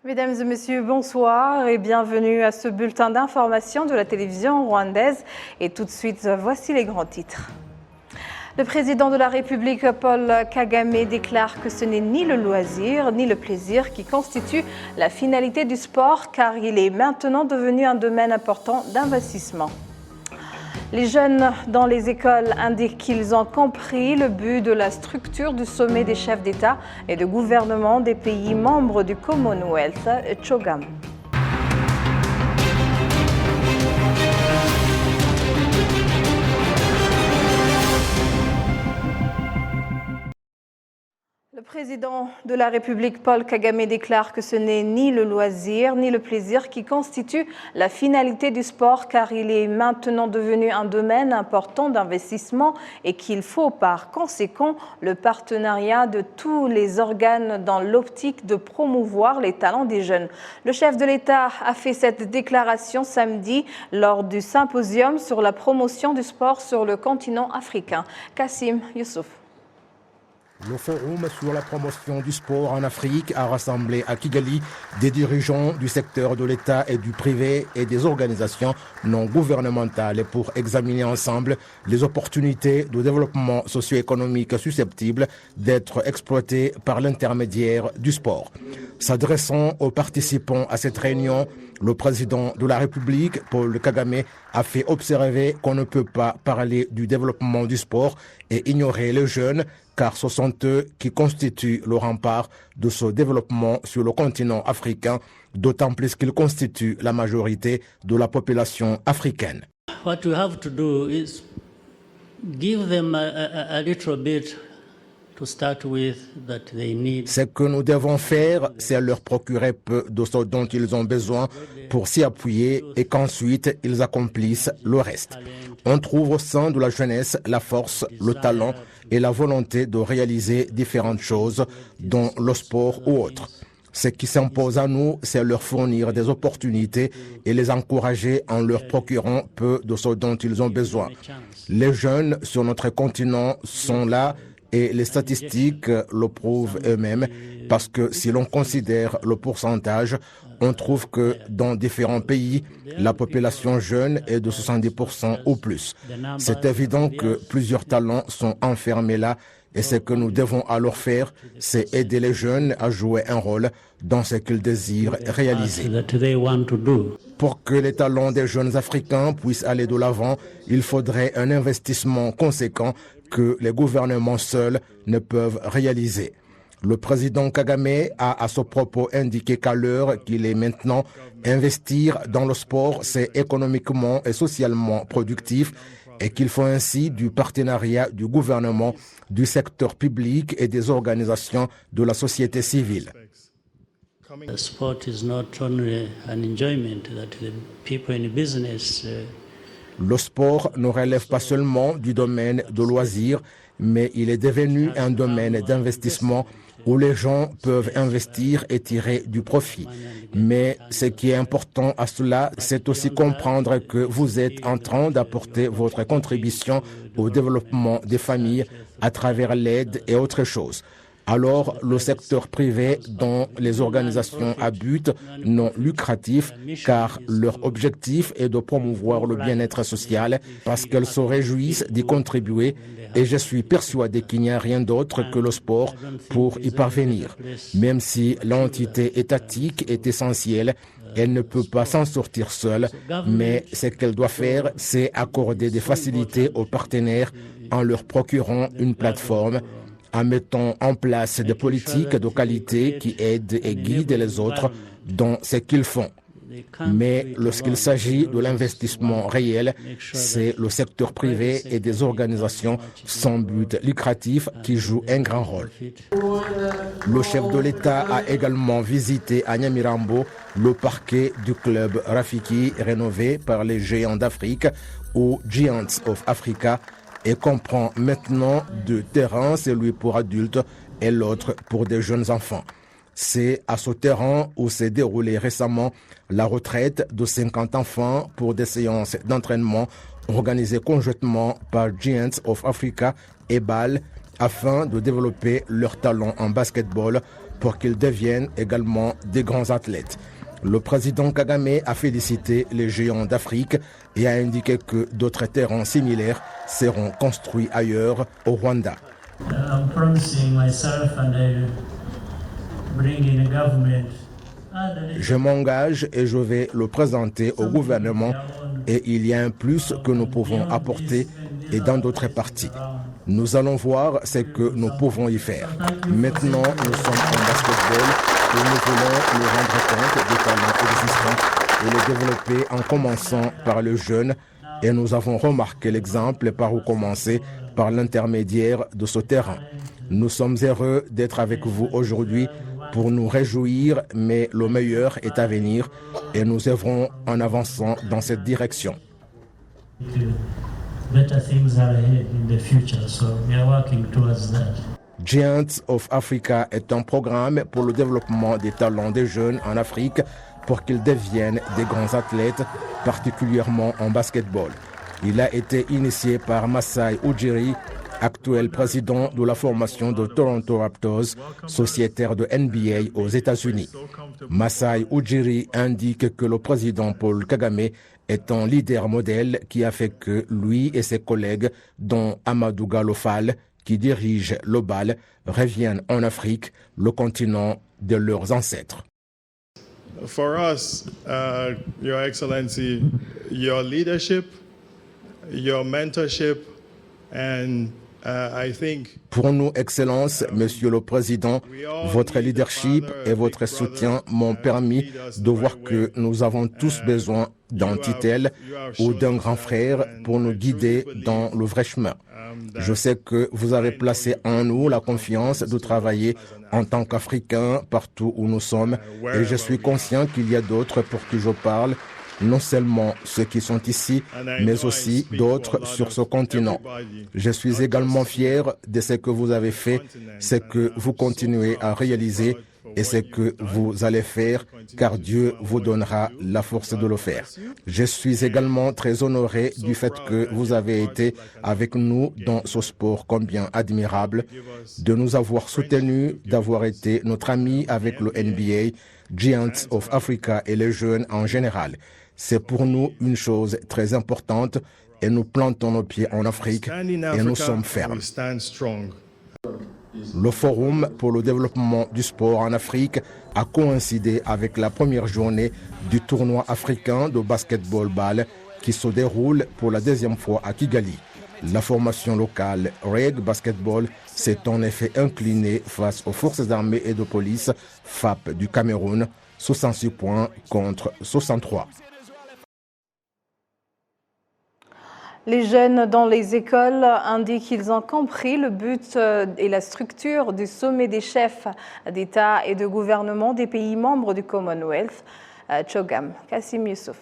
Mesdames et messieurs, bonsoir et bienvenue à ce bulletin d'information de la télévision rwandaise. Et tout de suite, voici les grands titres. Le président de la République, Paul Kagame, déclare que ce n'est ni le loisir ni le plaisir qui constitue la finalité du sport, car il est maintenant devenu un domaine important d'investissement. Les jeunes dans les écoles indiquent qu'ils ont compris le but de la structure du sommet des chefs d'État et de gouvernement des pays membres du Commonwealth, CHOGM. Le président de la République, Paul Kagame, déclare que ce n'est ni le loisir ni le plaisir qui constitue la finalité du sport, car il est maintenant devenu un domaine important d'investissement et qu'il faut par conséquent le partenariat de tous les organes dans l'optique de promouvoir les talents des jeunes. Le chef de l'État a fait cette déclaration samedi lors du symposium sur la promotion du sport sur le continent africain. Kassim Youssouf. Le forum sur la promotion du sport en Afrique a rassemblé à Kigali des dirigeants du secteur de l'État et du privé et des organisations non gouvernementales pour examiner ensemble les opportunités de développement socio-économique susceptibles d'être exploitées par l'intermédiaire du sport. S'adressant aux participants à cette réunion, le président de la République, Paul Kagame, a fait observer qu'on ne peut pas parler du développement du sport et ignorer les jeunes, car ce sont eux qui constituent le rempart de ce développement sur le continent africain, d'autant plus qu'ils constituent la majorité de la population africaine. What we have to do is give them a little bit to start with that they need. Ce que nous devons faire, c'est leur procurer peu de ce dont ils ont besoin pour s'y appuyer et qu'ensuite ils accomplissent le reste. On trouve au sein de la jeunesse la force, le talent et la volonté de réaliser différentes choses, dont le sport ou autre. Ce qui s'impose à nous, c'est leur fournir des opportunités et les encourager en leur procurant peu de ce dont ils ont besoin. Les jeunes sur notre continent sont là et les statistiques le prouvent eux-mêmes, parce que si l'on considère le pourcentage, on trouve que dans différents pays, la population jeune est de 70% ou plus. C'est évident que plusieurs talents sont enfermés là, et ce que nous devons alors faire, c'est aider les jeunes à jouer un rôle dans ce qu'ils désirent réaliser. Pour que les talents des jeunes Africains puissent aller de l'avant, il faudrait un investissement conséquent que les gouvernements seuls ne peuvent réaliser. Le président Kagame a à ce propos indiqué qu'à l'heure qu'il est maintenant, investir dans le sport, c'est économiquement et socialement productif et qu'il faut ainsi du partenariat du gouvernement, du secteur public et des organisations de la société civile. The sport is not only an enjoyment that the people in business. Le sport ne relève pas seulement du domaine de loisirs, mais il est devenu un domaine d'investissement où les gens peuvent investir et tirer du profit. Mais ce qui est important à cela, c'est aussi comprendre que vous êtes en train d'apporter votre contribution au développement des familles à travers l'aide et autres choses. Alors, le secteur privé dont les organisations à but non lucratif, car leur objectif est de promouvoir le bien-être social, parce qu'elles se réjouissent d'y contribuer, et je suis persuadé qu'il n'y a rien d'autre que le sport pour y parvenir. Même si l'entité étatique est essentielle, elle ne peut pas s'en sortir seule, mais ce qu'elle doit faire, c'est accorder des facilités aux partenaires en leur procurant une plateforme, en mettant en place des politiques de qualité qui aident et guident les autres dans ce qu'ils font. Mais lorsqu'il s'agit de l'investissement réel, c'est le secteur privé et des organisations sans but lucratif qui jouent un grand rôle. Le chef de l'État a également visité à Nyamirambo le parquet du club Rafiki rénové par les géants d'Afrique ou Giants of Africa, et comprend maintenant deux terrains, celui pour adultes et l'autre pour des jeunes enfants. C'est à ce terrain où s'est déroulée récemment la retraite de 50 enfants pour des séances d'entraînement organisées conjointement par Giants of Africa et BAL afin de développer leur talent en basketball pour qu'ils deviennent également des grands athlètes. Le président Kagame a félicité les géants d'Afrique et a indiqué que d'autres terrains similaires seront construits ailleurs au Rwanda. I'm promising myself and I bring in a government. Je m'engage et je vais le présenter au gouvernement et il y a un plus que nous pouvons apporter et dans d'autres parties. Nous allons voir ce que nous pouvons y faire. Maintenant, nous sommes en basketball et nous voulons nous rendre compte des talents existants et les développer en commençant par le jeune. Et nous avons remarqué l'exemple par où commencer par l'intermédiaire de ce terrain. Nous sommes heureux d'être avec vous aujourd'hui pour nous réjouir, mais le meilleur est à venir et nous œuvrons en avançant dans cette direction. Better things are ahead in the future, so we are working towards that. Giants of Africa est un programme pour le développement des talents des jeunes en Afrique pour qu'ils deviennent des grands athlètes, particulièrement en basketball. Il a été initié par Masai Ujiri, actuel président de la formation de Toronto Raptors, sociétaire de NBA aux États-Unis. Masai Ujiri indique que le président Paul Kagame est un leader modèle qui a fait que lui et ses collègues, dont Amadou Gallo Fall, qui dirige le BAL, reviennent en Afrique, le continent de leurs ancêtres. For us, Your Excellency, your leadership, your mentorship, and I think Pour nous, Excellence, Monsieur le Président, votre leadership et votre soutien m'ont permis de voir que nous avons tous besoin d'un titel ou d'un grand frère pour nous guider dans le vrai chemin. Je sais que vous avez placé en nous la confiance de travailler en tant qu'Africains partout où nous sommes et je suis conscient qu'il y a d'autres pour qui je parle, non seulement ceux qui sont ici, mais aussi d'autres sur ce continent. Je suis également fier de ce que vous avez fait, ce que vous continuez à réaliser et ce que vous allez faire, car Dieu vous donnera la force de le faire. Je suis également très honoré du fait que vous avez été avec nous dans ce sport combien admirable, de nous avoir soutenus, d'avoir été notre ami avec le NBA, Giants of Africa et les jeunes en général. C'est pour nous une chose très importante et nous plantons nos pieds en Afrique et nous sommes fermes. Le Forum pour le développement du sport en Afrique a coïncidé avec la première journée du tournoi africain de basketball BAL qui se déroule pour la deuxième fois à Kigali. La formation locale REG Basketball s'est en effet inclinée face aux forces armées et de police FAP du Cameroun, 66 points contre 63. Les jeunes dans les écoles indiquent qu'ils ont compris le but et la structure du sommet des chefs d'État et de gouvernement des pays membres du Commonwealth. Chogam, Kassim Youssouf.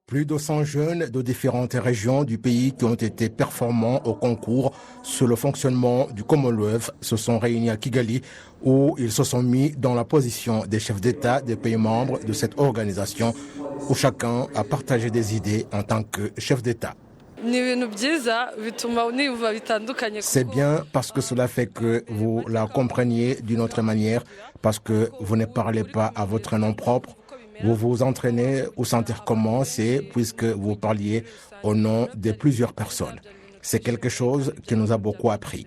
Plus de 100 jeunes de différentes régions du pays qui ont été performants au concours sur le fonctionnement du Commonwealth se sont réunis à Kigali où ils se sont mis dans la position des chefs d'État des pays membres de cette organisation où chacun a partagé des idées en tant que chef d'État. C'est bien parce que cela fait que vous la compreniez d'une autre manière, parce que vous ne parlez pas à votre nom propre. Vous vous entraînez ou sentir comment c'est puisque vous parliez au nom de plusieurs personnes. C'est quelque chose qui nous a beaucoup appris.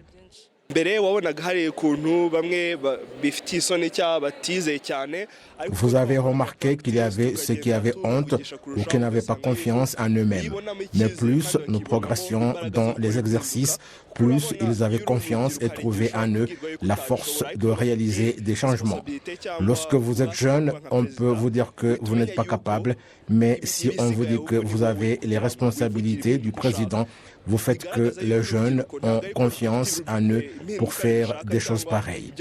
Vous avez remarqué qu'il y avait ceux qui avaient honte ou qui n'avaient pas confiance en eux-mêmes. Mais plus nous progressions dans les exercices, plus ils avaient confiance et trouvaient en eux la force de réaliser des changements. Lorsque vous êtes jeune, on peut vous dire que vous n'êtes pas capable, mais si on vous dit que vous avez les responsabilités du président, vous faites que les jeunes ont confiance en eux pour faire des choses pareilles.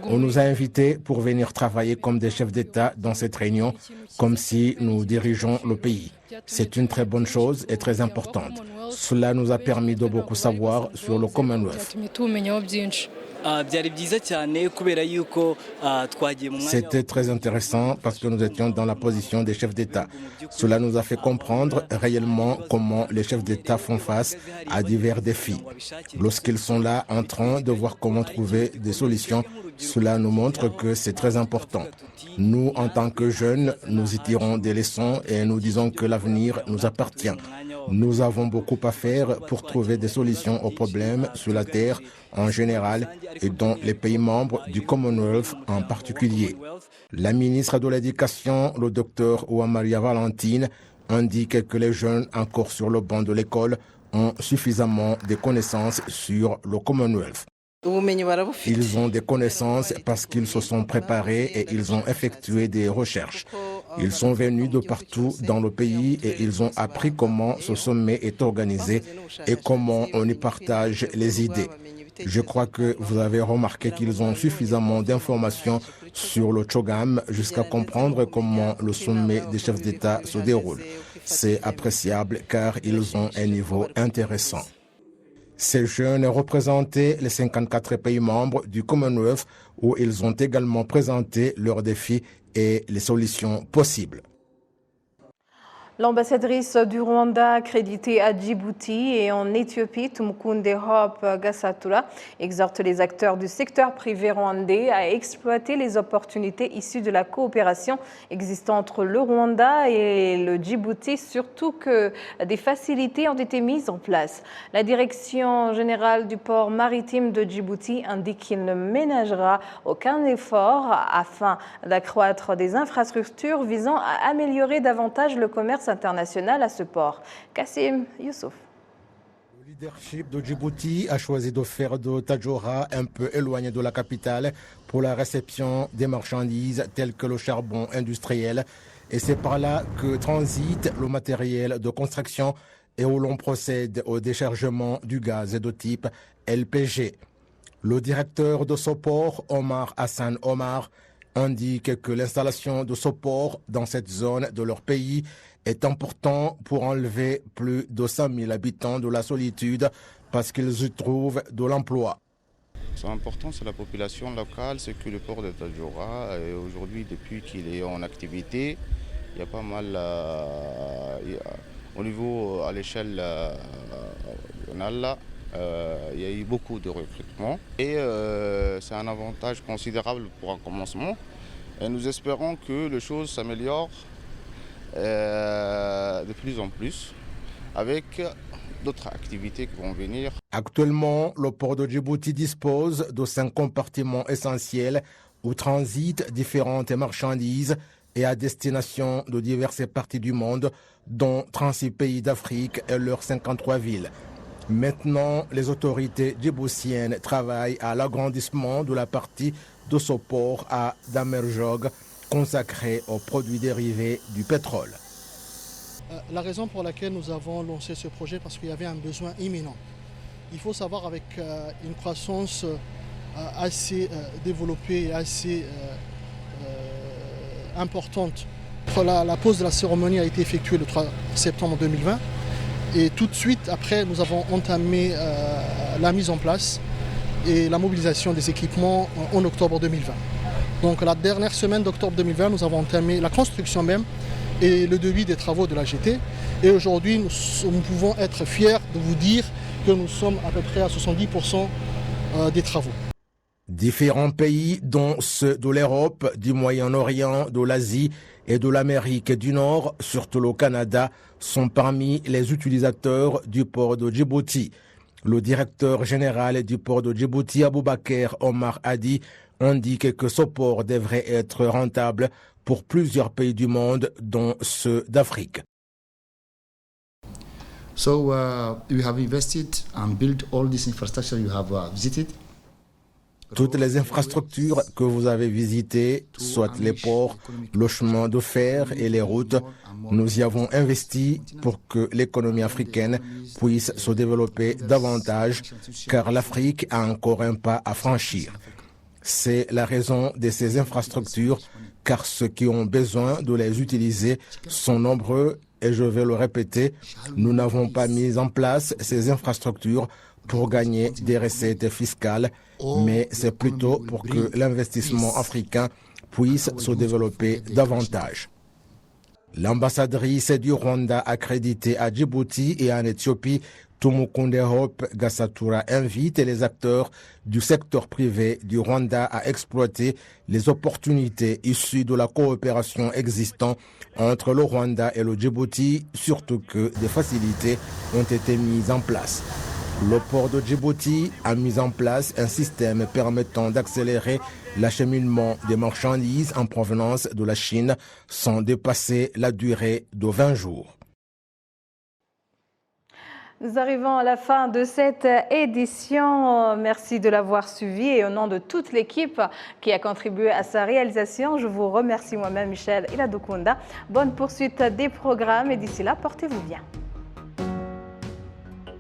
On nous a invités pour venir travailler comme des chefs d'État dans cette réunion, comme si nous dirigeons le pays. C'est une très bonne chose et très importante. Cela nous a permis de beaucoup savoir sur le Commonwealth. C'était très intéressant parce que nous étions dans la position des chefs d'État. Cela nous a fait comprendre réellement comment les chefs d'État font face à divers défis. Lorsqu'ils sont là en train de voir comment trouver des solutions, cela nous montre que c'est très important. Nous, en tant que jeunes, nous y tirons des leçons et nous disons que l'avenir nous appartient. Nous avons beaucoup à faire pour trouver des solutions aux problèmes sur la Terre en général et dans les pays membres du Commonwealth en particulier. La ministre de l'Éducation, le Dr Ouamaria Valentine, indique que les jeunes encore sur le banc de l'école ont suffisamment de connaissances sur le Commonwealth. Ils ont des connaissances parce qu'ils se sont préparés et ils ont effectué des recherches. Ils sont venus de partout dans le pays et ils ont appris comment ce sommet est organisé et comment on y partage les idées. Je crois que vous avez remarqué qu'ils ont suffisamment d'informations sur le CHOGM jusqu'à comprendre comment le sommet des chefs d'État se déroule. C'est appréciable car ils ont un niveau intéressant. Ces jeunes représentaient les 54 pays membres du Commonwealth où ils ont également présenté leurs défis et les solutions possibles. L'ambassadrice du Rwanda accréditée à Djibouti et en Éthiopie, Tumukunde Hope Gasatura, exhorte les acteurs du secteur privé rwandais à exploiter les opportunités issues de la coopération existant entre le Rwanda et le Djibouti, surtout que des facilités ont été mises en place. La direction générale du port maritime de Djibouti indique qu'il ne ménagera aucun effort afin d'accroître des infrastructures visant à améliorer davantage le commerce international à ce port. Kassim Youssouf. Le leadership de Djibouti a choisi de faire de Tadjoura un peu éloigné de la capitale pour la réception des marchandises telles que le charbon industriel. Et c'est par là que transite le matériel de construction et où l'on procède au déchargement du gaz de type LPG. Le directeur de ce port, Omar Hassan Omar, indique que l'installation de ce port dans cette zone de leur pays est important pour enlever plus de 100 000 habitants de la solitude parce qu'ils y trouvent de l'emploi. C'est important, c'est la population locale, c'est que le port de Tadjoura, aujourd'hui, depuis qu'il est en activité, il y a pas mal, au niveau, à l'échelle régionale, il y a eu beaucoup de recrutement et c'est un avantage considérable pour un commencement. Et nous espérons que les choses s'améliorent de plus en plus avec d'autres activités qui vont venir. Actuellement, le port de Djibouti dispose de 5 compartiments essentiels où transitent différentes marchandises et à destination de diverses parties du monde, dont 36 pays d'Afrique et leurs 53 villes. Maintenant, les autorités djiboutiennes travaillent à l'agrandissement de la partie de ce port à Damerjog, consacré aux produits dérivés du pétrole. La raison pour laquelle nous avons lancé ce projet, parce qu'il y avait un besoin imminent. Il faut savoir, avec une croissance assez développée et assez importante, la pause de la cérémonie a été effectuée le 3 septembre 2020. Et tout de suite, après, nous avons entamé la mise en place et la mobilisation des équipements en octobre 2020. Donc la dernière semaine d'octobre 2020, nous avons entamé la construction même et le devis des travaux de la GT. Et aujourd'hui, nous pouvons être fiers de vous dire que nous sommes à peu près à 70% des travaux. Différents pays, dont ceux de l'Europe, du Moyen-Orient, de l'Asie et de l'Amérique du Nord, surtout le Canada, sont parmi les utilisateurs du port de Djibouti. Le directeur général du port de Djibouti, Aboubakar Omar Hadi, indique que ce port devrait être rentable pour plusieurs pays du monde, dont ceux d'Afrique. So we have invested and built all this infrastructure you have visited. Toutes les infrastructures que vous avez visitées, soit les ports, le chemin de fer et les routes, nous y avons investi pour que l'économie africaine puisse se développer davantage, car l'Afrique a encore un pas à franchir. C'est la raison de ces infrastructures, car ceux qui ont besoin de les utiliser sont nombreux et je vais le répéter, nous n'avons pas mis en place ces infrastructures pour gagner des recettes fiscales, mais c'est plutôt pour que l'investissement africain puisse se développer davantage. L'ambassadrice du Rwanda accréditée à Djibouti et en Éthiopie, Tumukunde Hope Gasatura, invite les acteurs du secteur privé du Rwanda à exploiter les opportunités issues de la coopération existant entre le Rwanda et le Djibouti, surtout que des facilités ont été mises en place. Le port de Djibouti a mis en place un système permettant d'accélérer l'acheminement des marchandises en provenance de la Chine sans dépasser la durée de 20 jours. Nous arrivons à la fin de cette édition. Merci de l'avoir suivi et au nom de toute l'équipe qui a contribué à sa réalisation, je vous remercie moi-même, Michel Iladokunda. Bonne poursuite des programmes et d'ici là, portez-vous bien.